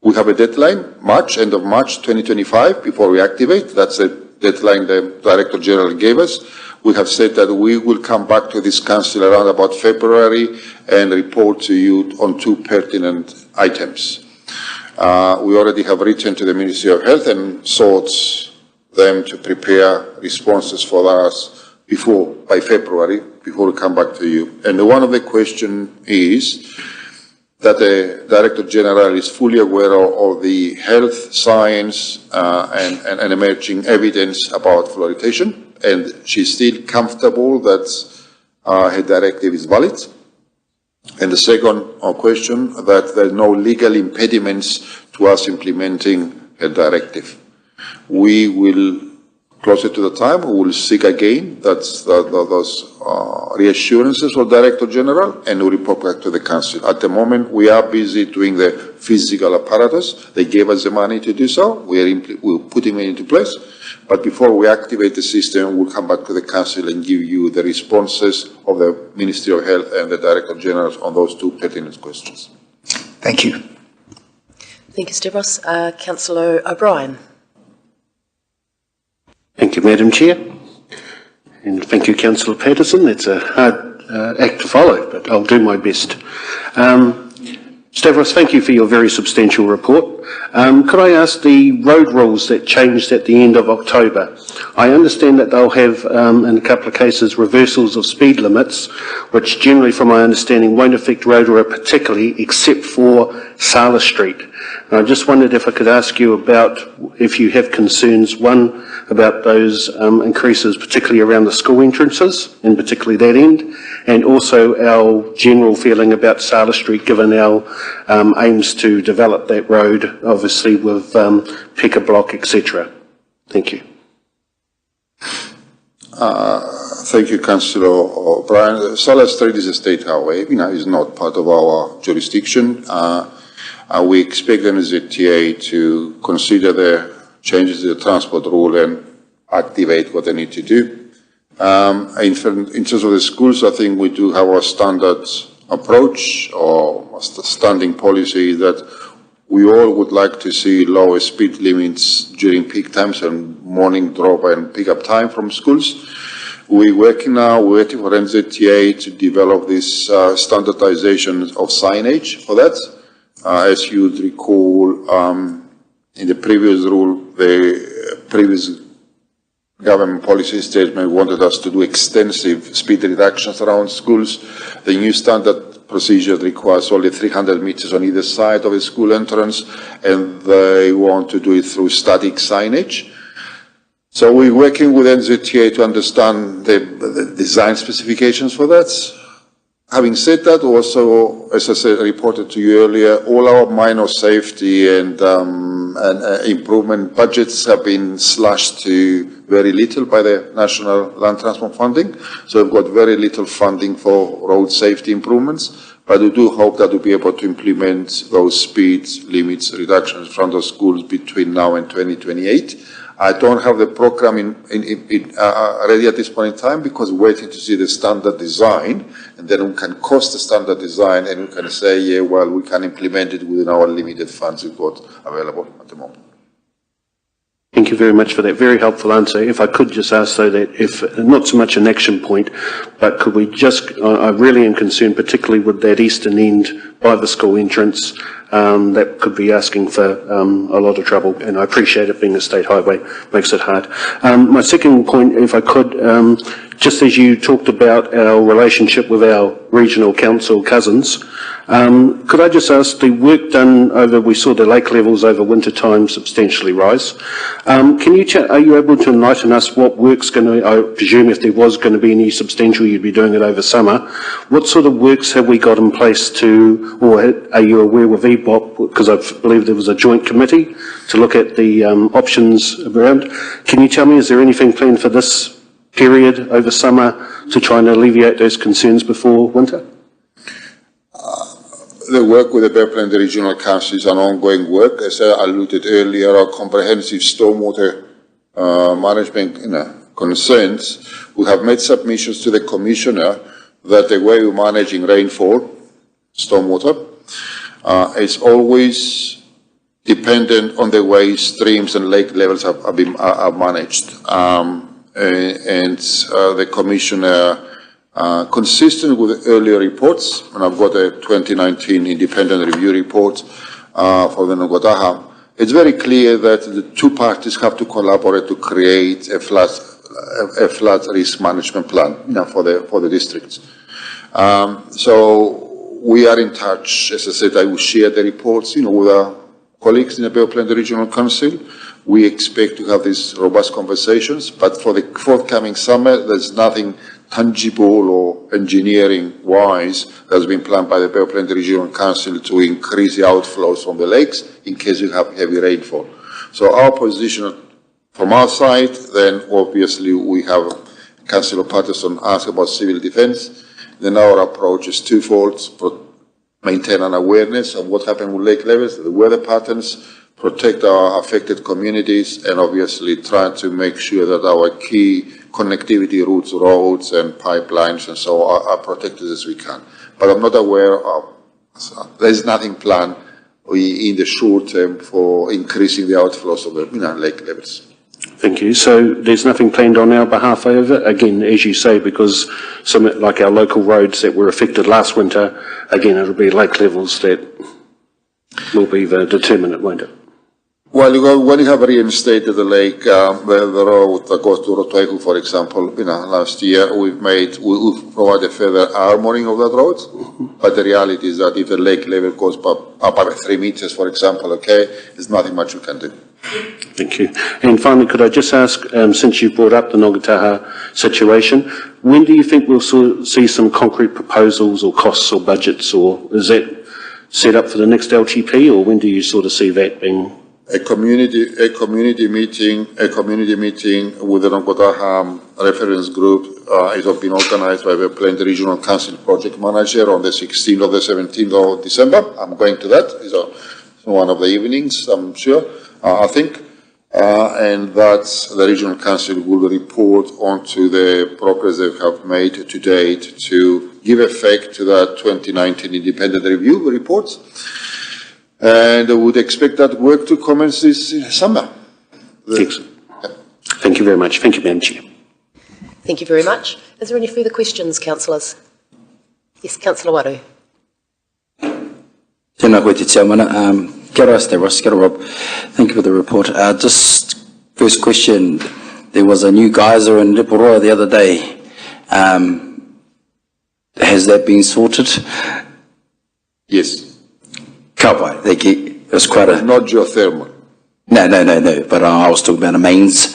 we have a deadline, end of March 2025, before we activate. That's the deadline the Director General gave us. We have said that we will come back to this council around about February and report to you on two pertinent items. We already have written to the Ministry of Health and sought them to prepare responses for us by February, before we come back to you. And one of the questions is that the Director General is fully aware of the health, science and emerging evidence about fluoridation, and she's still comfortable that her directive is valid. And the second question, that there are no legal impediments to us implementing her directive. We will, closer to the time, we will seek again those reassurances for Director General and we'll report back to the Council. At the moment, we are busy doing the physical apparatus. They gave us the money to do so. We're putting it into place. But before we activate the system, we'll come back to the Council and give you the responses of the Ministry of Health and the Director General on those two pertinent questions. Thank you. Thank you, Stavros. Councillor O'Brien. Thank you, Madam Chair. And thank you, Councillor Patterson. That's a hard act to follow, but I'll do my best. Stavros, thank you for your very substantial report. Could I ask the road rules that changed at the end of October? I understand that they'll have, in a couple of cases, reversals of speed limits, which generally, from my understanding, won't affect Rotorua particularly, except for Sala Street. And I just wondered if I could ask you about if you have concerns, one, about those increases, particularly around the school entrances, and particularly that end, and also our general feeling about Sala Street, given our aims to develop that road, obviously with Pekka Block, etc. Thank you. Thank you, Councillor O'Brien. Sala Street is a state highway. It's not part of our jurisdiction. We expect NZTA to consider the changes to the transport rule and activate what they need to do. In terms of the schools, I think we do have a standard approach or standing policy that we all would like to see lower speed limits during peak times and morning drop and pick up time from schools. We're working now, waiting for NZTA to develop this standardization of signage for that. As you would recall, in the previous rule, the previous government policy statement wanted us to do extensive speed reductions around schools. The new standard procedure requires only 300 meters on either side of a school entrance, and they want to do it through static signage. So we're working with NZTA to understand the design specifications for that. Having said that, also, as I said, reported to you earlier, all our minor safety and improvement budgets have been slashed to very little by the National Land Transport Funding. So we've got very little funding for road safety improvements, but we do hope that we'll be able to implement those speed limits reductions in front of schools between now and 2028. I don't have the program ready at this point in time because we're waiting to see the standard design, and then we can cost the standard design and we can say, yeah, well, we can implement it within our limited funds we've got available at the moment. Thank you very much for that very helpful answer. If I could just ask, though, that if not so much an action point, but could we just, I really am concerned particularly with that eastern end by the school entrance, that could be asking for a lot of trouble, and I appreciate it being a state highway, makes it hard. My second point, if I could, just as you talked about our relationship with our regional council cousins, could I just ask, the work done over, we saw the lake levels over winter time substantially rise. Are you able to enlighten us what work's going to, I presume if there was going to be any substantial, you'd be doing it over summer. What sort of works have we got in place to, or are you aware with EBOP, because I believe there was a joint committee to look at the options around. Can you tell me, is there anything planned for this period over summer to try and alleviate those concerns before winter? The work with the Bearplant Regional Council is an ongoing work. As I alluded earlier, our comprehensive stormwater management concerns. We have made submissions to the Commissioner that the way we're managing rainfall, stormwater, is always dependent on the way streams and lake levels are managed. The Commissioner, consistent with the earlier reports, and I've got a 2019 independent review report for the Nogotaha, it's very clear that the two parties have to collaborate to create a flood risk management plan for the districts. So we are in touch. As I said, I will share the reports with our colleagues in the Bearplant Regional Council. We expect to have these robust conversations, but for the forthcoming summer, there's nothing tangible or engineering-wise that has been planned by the Bearplant Regional Council to increase the outflows from the lakes in case you have heavy rainfall. So our position from our side, then obviously we have Councillor Patterson asked about civil defence. Then our approach is twofold: maintain an awareness of what happened with lake levels, the weather patterns, protect our affected communities, and obviously try to make sure that our key connectivity routes, roads and pipelines and so on are protected as we can. But I'm not aware of, there's nothing planned in the short term for increasing the outflows of the lake levels. Thank you. So there's nothing planned on our behalf over, again, as you say, because some, like our local roads that were affected last winter, again, it'll be lake levels that will be the determinant, won't it? Well, when you have reinstated the lake, the road that goes to Rotorua, for example, last year we've provided further armoring of that road. But the reality is that if the lake level goes up by 3 meters, for example, okay, there's nothing much we can do. Thank you. And finally, could I just ask, since you brought up the Ngātaha situation, when do you think we'll see some concrete proposals or costs or budgets, or is that set up for the next LTP, or when do you sort of see that being? A community meeting with the Ngātaha reference group has been organised by the Planned Regional Council project manager on the 16th or the 17th of December. I'm going to that. It's one of the evenings, I'm sure, I think. And that the Regional Council will report onto the progress they have made to date to give effect to that 2019 independent review report. And I would expect that work to commence this summer. Excellent. Thank you very much. Thank you, Madam Chair. Thank you very much. Is there any further questions, councillors? Yes, Councillor Waru. Tēnā koe te tiamana. Kia ora, Sir Ross. Kia ora, Rob. Thank you for the report. Just first question, there was a new geyser in Rotorua the other day. Has that been sorted? Yes. Kapai, thank you. It was quite a... Not geothermal. No, but I was talking about a mains.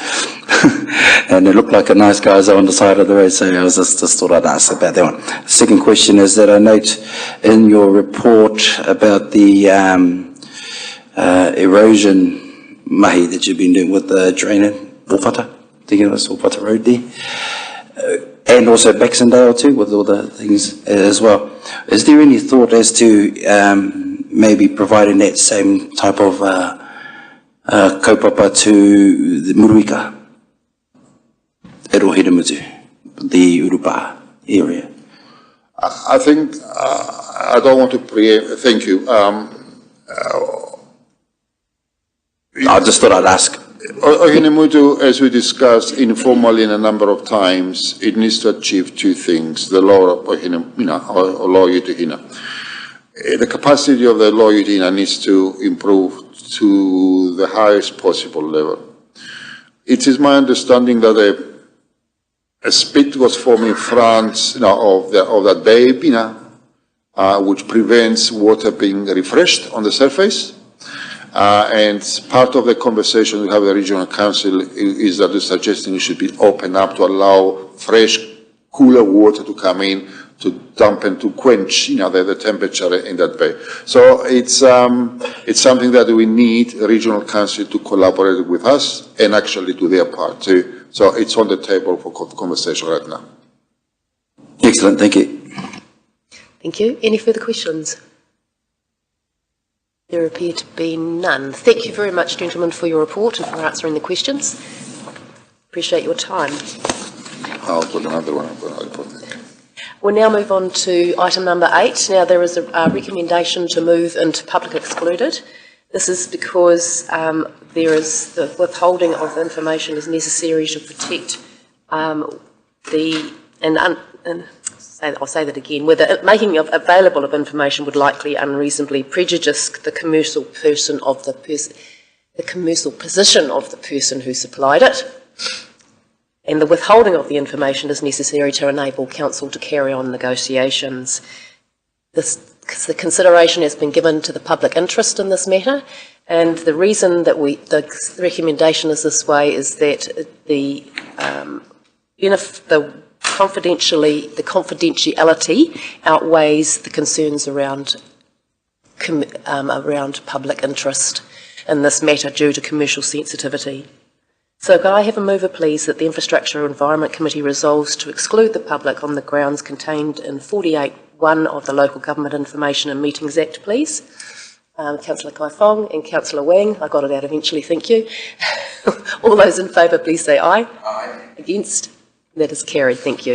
And it looked like a nice geyser on the side of the road, so I was just thought I'd ask about that one. Second question is that I note in your report about the erosion mahi that you've been doing with the draining, Wolfata, thinking of this Wolfata Road there, and also Baxendale too, with all the things as well. Is there any thought as to maybe providing that same type of kaupapa to the Muruika, Erohiramutu, the Urupa area? I think, I don't want to preempt, thank you. I just thought I'd ask. Ohinimutu, as we discussed informally in a number of times, it needs to achieve two things, the law of Ohinimuna, or law Utahina. The capacity of the law Utahina needs to improve to the highest possible level. It is my understanding that a spit was formed in front of that bay, which prevents water being refreshed on the surface. And part of the conversation we have with the Regional Council is that the suggestion it should be opened up to allow fresh, cooler water to come in to dump and to quench, the temperature in that bay. So it's something that we need the Regional Council to collaborate with us and actually do their part too. So it's on the table for conversation right now. Excellent, thank you. Thank you. Any further questions? There appear to be none. Thank you very much, gentlemen, for your report and for answering the questions. Appreciate your time. I'll put another one up. We'll now move on to item number 8. Now, there is a recommendation to move into public excluded. This is because there is the withholding of information is necessary to protect I'll say that again, whether making available of information would likely unreasonably prejudice the commercial position of the person who supplied it. And the withholding of the information is necessary to enable council to carry on negotiations. The consideration has been given to the public interest in this matter, and the reason that the recommendation is this way is that the confidentiality outweighs the concerns around public interest in this matter due to commercial sensitivity. So could I have a mover, please, that the Infrastructure and Environment Committee resolves to exclude the public on the grounds contained in 48(1) of the Local Government Information and Meetings Act, please. Councillor Kai Fong and Councillor Wang, I got it out eventually, thank you. All those in favour, please say aye. Aye. Against? That is carried, thank you.